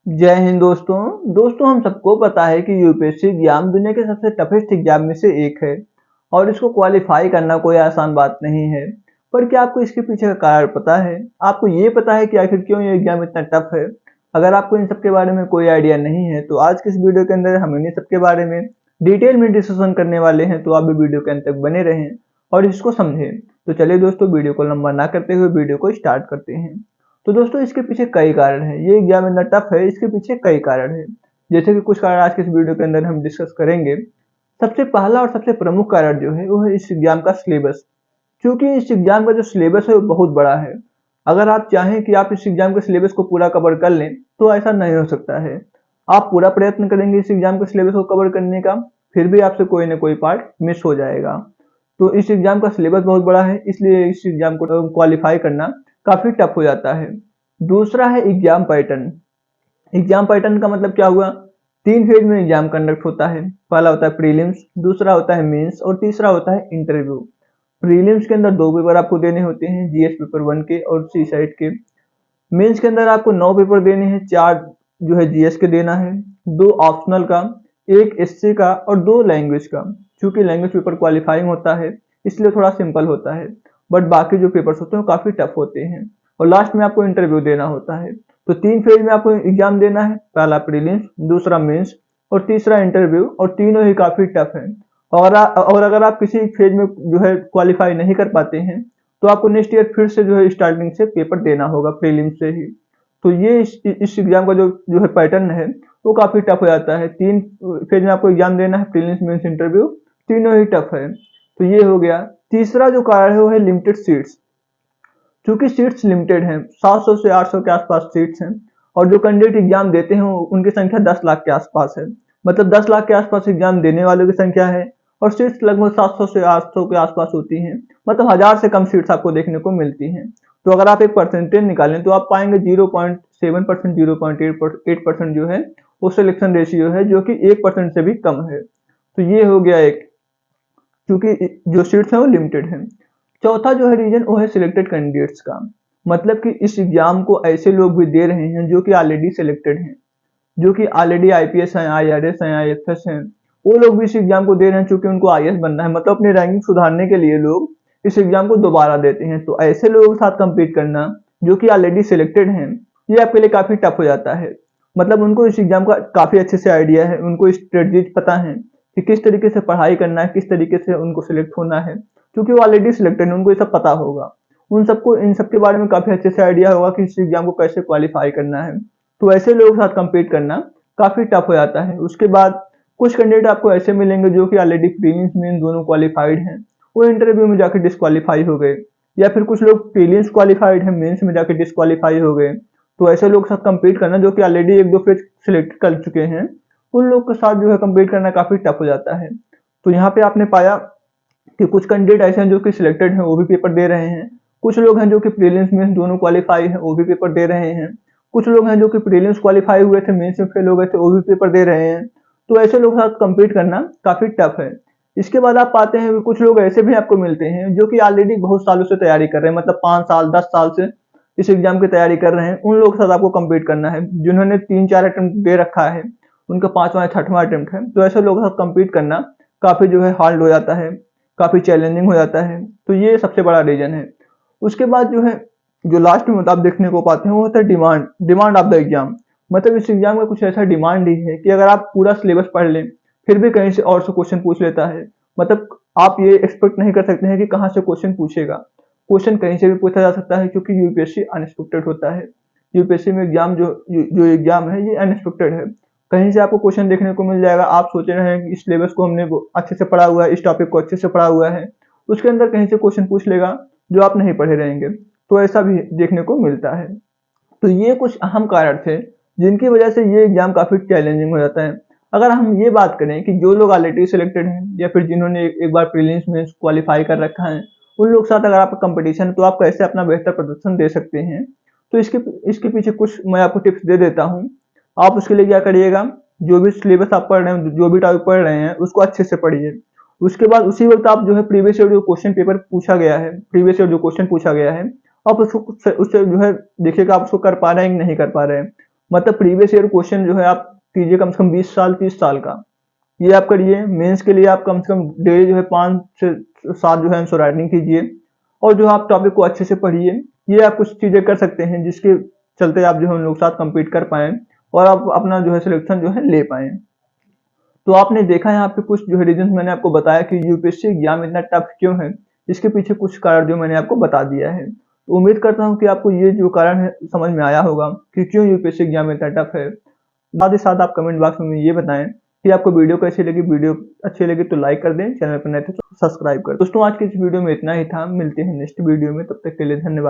जय हिंद दोस्तों हम सबको पता है कि यूपीएससी एग्जाम दुनिया के सबसे टफेस्ट एग्जाम में से एक है और इसको क्वालिफाई करना कोई आसान बात नहीं है। पर क्या आपको इसके पीछे का कारण पता है? आपको ये पता है कि आखिर क्यों ये एग्जाम इतना टफ है? अगर आपको इन सब के बारे में कोई आइडिया नहीं है तो आज के इस वीडियो के अंदर हम इन्हीं सब के बारे में डिटेल में डिस्कशन करने वाले हैं, तो आप भी वीडियो के अंत तक बने रहें और इसको समझें। तो चलिए दोस्तों, वीडियो को लंबा ना करते हुए वीडियो को स्टार्ट करते हैं। तो दोस्तों, इसके पीछे कई कारण हैं। ये एग्जाम इतना टफ है, इसके पीछे कई कारण हैं। जैसे कि कुछ कारण आज के इस वीडियो के अंदर हम डिस्कस करेंगे। सबसे पहला और सबसे प्रमुख कारण जो है वो है इस एग्जाम का सिलेबस। क्योंकि इस एग्जाम का जो सिलेबस है वो बहुत बड़ा है। अगर आप चाहें कि आप इस एग्जाम के सिलेबस को पूरा कवर कर लें तो ऐसा नहीं हो सकता है। आप पूरा प्रयत्न करेंगे इस एग्जाम के सिलेबस को कवर करने का, फिर भी आपसे कोई ना कोई पार्ट मिस हो जाएगा। तो इस एग्जाम का सिलेबस बहुत बड़ा है, इसलिए इस एग्जाम को क्वालिफाई करना काफी टफ हो जाता है। दूसरा है एग्जाम पैटर्न। एग्जाम पैटर्न का मतलब क्या हुआ? 3 फेज में एग्जाम कंडक्ट होता है। पहला होता है प्रीलिम्स, दूसरा होता है मेंस और तीसरा होता है इंटरव्यू। प्रीलिम्स के अंदर 2 पेपर आपको देने होते हैं, जीएस पेपर 1 के और सी साइट के। मेंस के अंदर आपको 9 पेपर देने हैं, 4 जो है जीएस के देना है, 2 ऑप्शनल का, 1 एससी का और 2 लैंग्वेज का। क्योंकि लैंग्वेज पेपर क्वालिफाइंग होता है इसलिए थोड़ा सिंपल होता है, बट बाकी जो पेपर्स होते हैं वो काफी टफ होते हैं। और लास्ट में आपको इंटरव्यू देना होता है। तो 3 फेज में आपको एग्जाम देना है, पहला प्रीलिम्स, दूसरा मेंस और तीसरा इंटरव्यू, और तीनों ही काफी टफ है। और अगर आप किसी एक फेज में जो है क्वालिफाई नहीं कर पाते हैं तो आपको नेक्स्ट ईयर फिर से जो है स्टार्टिंग से पेपर देना होगा प्रीलिम्स से ही। तो ये इस एग्जाम का जो है पैटर्न है वो काफी टफ हो जाता है। 3 फेज में आपको एग्जाम देना है, प्रीलिम्स मेंस इंटरव्यू, तीनों ही टफ है। तो ये हो गया। तीसरा जो कारण है वो है लिमिटेड सीट्स। चूंकि सीट्स लिमिटेड हैं, 700 से 800 के आसपास सीट्स हैं और जो कैंडिडेट एग्जाम देते हैं उनकी संख्या 10 लाख के आसपास है। मतलब 10 लाख के आसपास एग्जाम देने वालों की संख्या है और सीट्स लगभग 700 से 800 के आसपास होती हैं। मतलब 1000 से कम सीट्स आपको देखने को मिलती हैं। तो अगर आप एक परसेंटेज निकालें तो आप पाएंगे 0.7%, 0.8% जो है वो सिलेक्शन रेशियो है, जो कि 1% से भी कम है। तो ये हो गया एक, क्योंकि जो सीट्स हैं वो लिमिटेड हैं। चौथा जो है रीजन वो है सिलेक्टेड कैंडिडेट्स का। मतलब कि इस एग्जाम को ऐसे लोग भी दे रहे हैं जो कि ऑलरेडी सिलेक्टेड हैं, जो कि ऑलरेडी आईपीएस हैं, आईआरएस हैं, आईएफएस हैं। वो लोग भी इस एग्जाम को दे रहे हैं क्योंकि उनको आईएएस बनना है। मतलब अपनी रैंकिंग सुधारने के लिए लोग इस एग्जाम को दोबारा देते हैं। तो ऐसे लोगों के साथ compete करना जो कि ऑलरेडी सिलेक्टेड हैं, ये आपके लिए काफी टफ हो जाता है। मतलब उनको इस एग्जाम का काफी अच्छे से आइडिया है, उनको स्ट्रेटजीज पता है कि किस तरीके से पढ़ाई करना है, किस तरीके से उनको सिलेक्ट होना है। क्योंकि वो ऑलरेडी सिलेक्टेड है, उनको ये सब पता होगा। उन सबको इन सब के बारे में काफी अच्छे से आइडिया होगा कि इस एग्जाम को कैसे क्वालिफाई करना है। तो ऐसे लोगों के साथ compete करना काफी टफ हो जाता है। उसके बाद कुछ कैंडिडेट आपको ऐसे मिलेंगे जो कि ऑलरेडी प्रीलिम्स मेंस दोनों क्वालिफाइड हैं, वो इंटरव्यू में जाकर डिस्क्वालीफाई हो गए। या फिर कुछ लोग प्रीलिम्स क्वालिफाइड हैं, मेंस में जाकर डिस्क्वालीफाई हो गए। तो ऐसे लोग के साथ compete करना जो कि ऑलरेडी 1-2 फेज सिलेक्ट कर चुके हैं, उन लोग के साथ जो है compete करना काफी टफ हो जाता है। तो यहाँ पे आपने पाया कि कुछ कैंडिडेट ऐसे हैं जो कि सिलेक्टेड हैं, वो भी पेपर दे रहे हैं। कुछ लोग हैं जो कि प्रीलिम्स मेंस दोनों क्वालिफाई हैं, वो भी पेपर दे रहे हैं। कुछ लोग हैं जो कि प्रीलिम्स क्वालिफाई हुए थे, मेंस में फेल हो गए थे, वो भी पेपर दे रहे हैं। तो ऐसे लोगों के साथ compete करना काफी टफ है। इसके बाद आप पाते हैं कि कुछ लोग ऐसे भी आपको मिलते हैं जो कि ऑलरेडी बहुत सालों से तैयारी कर रहे हैं, मतलब 5 साल 10 साल से इस एग्जाम की तैयारी कर रहे हैं। उन लोगों के साथ आपको compete करना है जिन्होंने 3-4 अटेम्प्ट दे रखा है, उनका 5वां या 6वां अटेम्प्ट है। तो ऐसे लोगों के साथ compete करना काफी जो है हार्ड हो जाता है, काफी चैलेंजिंग हो जाता है। तो ये सबसे बड़ा रीजन है। उसके बाद जो है, जो लास्ट में आप देखने को पाते हैं वो होता है डिमांड ऑफ द एग्जाम। मतलब इस एग्जाम का कुछ ऐसा डिमांड ही है कि अगर आप पूरा सिलेबस पढ़ लें फिर भी कहीं से और से क्वेश्चन पूछ लेता है। मतलब आप ये एक्सपेक्ट नहीं कर सकते हैं कि कहाँ से क्वेश्चन पूछेगा। क्वेश्चन कहीं से भी पूछा जा सकता है क्योंकि यूपीएससी अनएक्सपेक्टेड होता है। यूपीएससी में एग्जाम जो एग्जाम है ये अनएक्सपेक्टेड है। कहीं से आपको क्वेश्चन देखने को मिल जाएगा, आप सोच रहे हैं कि इस सिलेबस को हमने अच्छे से पढ़ा हुआ है, इस टॉपिक को अच्छे से पढ़ा हुआ है, उसके अंदर कहीं से क्वेश्चन पूछ लेगा जो आप नहीं पढ़े रहेंगे। तो ऐसा भी देखने को मिलता है। तो ये कुछ अहम कारण थे जिनकी वजह से ये एग्जाम काफी चैलेंजिंग हो जाता है। अगर हम ये बात करें कि जो लोग ऑलरेडी सिलेक्टेड हैं या फिर जिन्होंने एक बार प्रीलिम्स में क्वालिफाई कर रखा है, उन लोग के साथ अगर आपका कंपटीशन, तो आप कैसे अपना बेहतर प्रदर्शन दे सकते हैं। तो इसके इसके पीछे कुछ मैं आपको टिप्स दे देता हूँ। आप उसके लिए क्या करिएगा, जो भी सिलेबस आप पढ़ रहे हैं, जो भी टॉपिक पढ़ रहे हैं, उसको अच्छे से पढ़िए। उसके बाद उसी वक्त आप जो है प्रीवियस ईयर जो क्वेश्चन पेपर पूछा गया है, प्रीवियस ईयर जो क्वेश्चन पूछा गया है, आप उससे जो है देखिएगा आप उसको कर पा रहे हैं कि नहीं कर पा रहे हैं। मतलब प्रीवियस ईयर क्वेश्चन जो है आप कीजिए कम से कम 20 साल 30 साल का, ये आप करिए। मेंस के लिए आप कम से कम डेली जो है 5 से 7 जो है आंसर राइटिंग कीजिए, और जो आप टॉपिक को अच्छे से पढ़िए। ये आप कुछ चीजें कर सकते हैं जिसके चलते आप जो है उन लोगों के साथ कम्पीट कर पाए और आप अपना जो है सिलेक्शन जो है ले पाए। तो आपने देखा यहाँ पे कुछ जो है रीजन मैंने आपको बताया कि यूपीएससी एग्जाम इतना टफ क्यों है, इसके पीछे कुछ कारण जो मैंने आपको बता दिया है। तो उम्मीद करता हूँ कि आपको ये जो कारण है समझ में आया होगा कि क्यों यूपीएससी एग्जाम इतना टफ है। साथ ही साथ आप कमेंट बॉक्स में ये बताएं कि आपको वीडियो कैसी लगी। वीडियो अच्छी लगी तो लाइक कर दें, चैनल पर नए थे तो सब्सक्राइब कर। दोस्तों आज की इस वीडियो में इतना ही था, मिलते हैं नेक्स्ट वीडियो में, तब तक के लिए धन्यवाद।